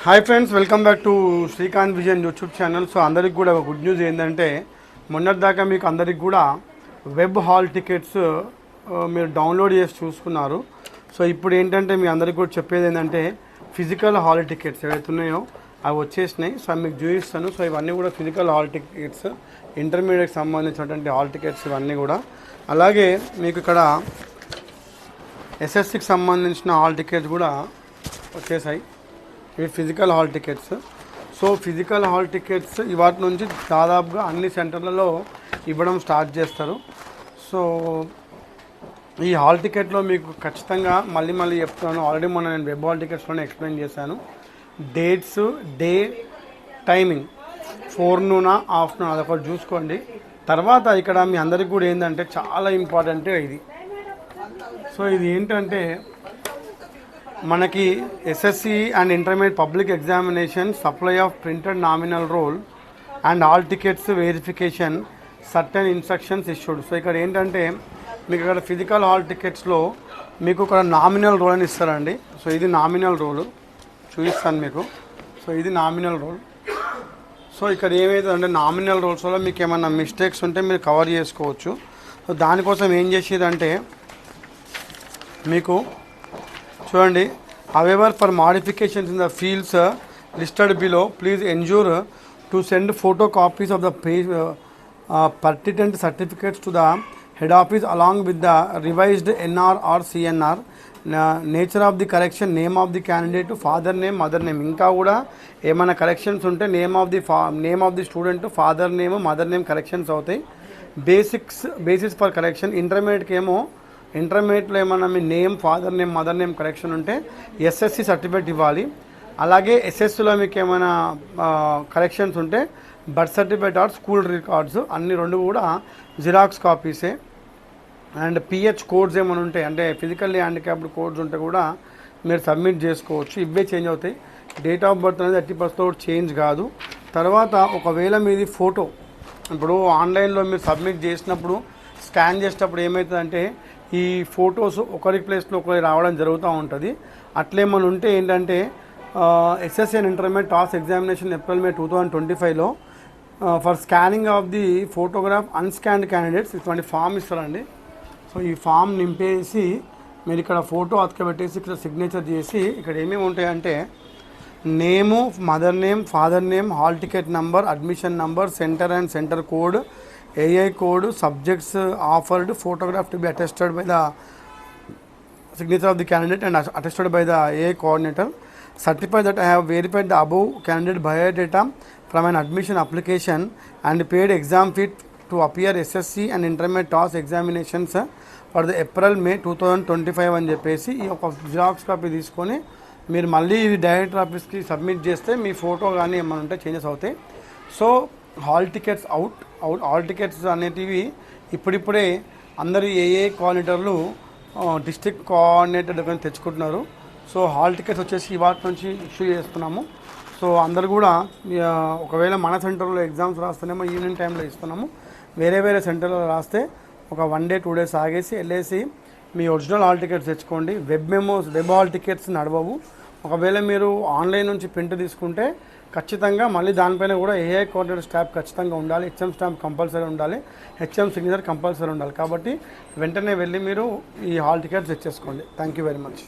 Hi friends, welcome back to Srikanth vision YouTube channel. So అందరికి కూడా ఒక గుడ్ న్యూస్ ఏంటంటే మొన్నటిదాకా మీకు అందరికి కూడా వెబ్ హాల్ టికెట్స్ మీరు డౌన్లోడ్ చేసి చూసుకున్నారు. సో ఇప్పుడు ఏంటంటే మీ అందరికి కూడా చెప్పేది ఏంటంటే ఫిజికల్ హాల్ టికెట్స్ ఏవైతే ఉన్నాయో అవి వచ్చేసినాయి. సో మీకు చూపిస్తాను. సో ఇవన్నీ కూడా ఫిజికల్ హాల్ టికెట్స్, ఇంటర్మీడియట్కి సంబంధించినటువంటి హాల్ టికెట్స్ ఇవన్నీ కూడా. అలాగే మీకు ఇక్కడ ఎస్ఎస్సికి సంబంధించిన హాల్ టికెట్స్ కూడా వచ్చేసాయి. ఇవి physical hall tickets. So physical hall tickets ఇవాటి నుంచి దాదాపుగా అన్ని సెంటర్లలో ఇవ్వడం స్టార్ట్ చేస్తారు. సో ఈ హాల్ టికెట్లో మీకు ఖచ్చితంగా మళ్ళీ చెప్తున్నాను. ఆల్రెడీ మొన్న నేను వెబ్ హాల్ టికెట్స్లోనే ఎక్స్ప్లెయిన్ చేశాను. Dates, day, timing, forenoon, afternoon అదొకటి చూసుకోండి. తర్వాత ఇక్కడ మీ అందరికి కూడా ఏంటంటే చాలా ఇంపార్టెంట్ ఇది. సో ఇది ఏంటంటే మనకి SSC and intermediate public examination supply of printed nominal roll and hall tickets verification certain instructions issued. So ఇక్కడ ఏంటంటే మీకు ఇక్కడ ఫిజికల్ హాల్ టికెట్స్లో మీకు ఇక్కడ నామినల్ రోల్ అని ఇస్తారండి. సో ఇది నామినల్ రోల్ చూపిస్తాను మీకు. సో ఇది నామినల్ రోల్. సో ఇక్కడ ఏమవుతుందంటే నామినల్ రోల్స్లో మీకు ఏమైనా మిస్టేక్స్ ఉంటే మీరు కవర్ చేసుకోవచ్చు. సో దానికోసం ఏం చేసేదంటే మీకు చూడండి, however for modifications in the fields listed below please ensure to send photocopies of the pertinent certificates to the head office along with the revised NR or CNR, nature of the correction, name of the candidate, father name, mother name. ఇంకా కూడా ఏమైనా corrections ఉంటే name of the student, father name, mother name corrections అవుతాయి. Basis for correction. ఇంటర్మీడియట్లో ఏమన్నా మీ name, father name, mother name correction ఉంటే SSC certificate ఇవ్వాలి. అలాగే ఎస్ఎస్సిలో మీకు ఏమైనా కరెక్షన్స్ ఉంటే birth certificate or school records అన్ని రెండు కూడా జిరాక్స్ కాపీసే. అండ్ పిహెచ్ కోడ్స్ ఏమైనా ఉంటాయి అంటే ఫిజికల్లీ హ్యాండిక్యాప్డ్ కోడ్స్ ఉంటే కూడా మీరు సబ్మిట్ చేసుకోవచ్చు. ఇవే చేంజ్ అవుతాయి. డేట్ ఆఫ్ బర్త్ అనేది 30% చేంజ్ కాదు. తర్వాత ఒకవేళ మీది ఫోటో ఇప్పుడు ఆన్లైన్లో మీరు సబ్మిట్ చేసినప్పుడు స్కాన్ చేసేటప్పుడు ఏమవుతుందంటే ఈ ఫొటోస్ ఒకరి ప్లేస్లో ఒకరి రావడం జరుగుతూ ఉంటుంది. అట్లేమని ఉంటే ఏంటంటే SSC and intermediate TOSS examination April, May 2025లో for scanning of the photograph unscanned candidates ఇటువంటి ఫామ్ ఇస్తారండి. సో ఈ ఫామ్ నింపేసి మీరు ఇక్కడ ఫోటో అతకబెట్టేసి ఇక్కడ సిగ్నేచర్ చేసి ఇక్కడ ఏమేమి ఉంటాయంటే name, mother name, father name, hall ticket number, admission number, centre and centre code, AI code, subjects offered, photograph to be attested by the signature of the candidate and attested by the AI coordinator. Certify that I have verified the above candidate biodata from an admission application and paid exam fee to appear SSC and intermediate TOS examinations for the April, May 2025 అని చెప్పేసి ఈ ఒక xerox copy తీసుకొని మీరు మళ్ళీ ఇది director ఆఫీస్కి submit చేస్తే మీ ఫోటో కానీ ఏమైనా ఉంటే చేంజెస్ అవుతాయి. So hall tickets hall tickets అనేటివి ఇప్పుడిప్పుడే అందరూ ఏ కోఆర్డినేటర్లు డిస్ట్రిక్ట్ కోఆర్డినేటర్ దగ్గర తెచ్చుకుంటున్నారు. సో హాల్ టికెట్స్ వచ్చేసి ఇవాటి నుంచి ఇష్యూ చేస్తున్నాము. సో అందరు కూడా ఒకవేళ మన సెంటర్లో ఎగ్జామ్స్ రాస్తేనేమో ఈవినింగ్ టైంలో ఇస్తున్నాము. వేరే సెంటర్లో రాస్తే ఒక 1 day 2 days ఆగేసి వెళ్ళేసి మీ ఒరిజినల్ హాల్ టికెట్స్ తెచ్చుకోండి. వెబ్ హాల్ టికెట్స్ నడవవు. ఒకవేళ మీరు ఆన్లైన్ నుంచి ప్రింట్ తీసుకుంటే ఖచ్చితంగా మళ్ళీ దానిపైన కూడా AI కోఆర్డినేటర్ స్టాంప్ ఖచ్చితంగా ఉండాలి. HM స్టాంప్ కంపల్సరీ ఉండాలి. HM సిగ్నేచర్ కంపల్సరీ ఉండాలి. కాబట్టి వెంటనే వెళ్ళి మీరు ఈ హాల్ టికెట్స్ తెచ్చేసుకోండి. Thank you very much.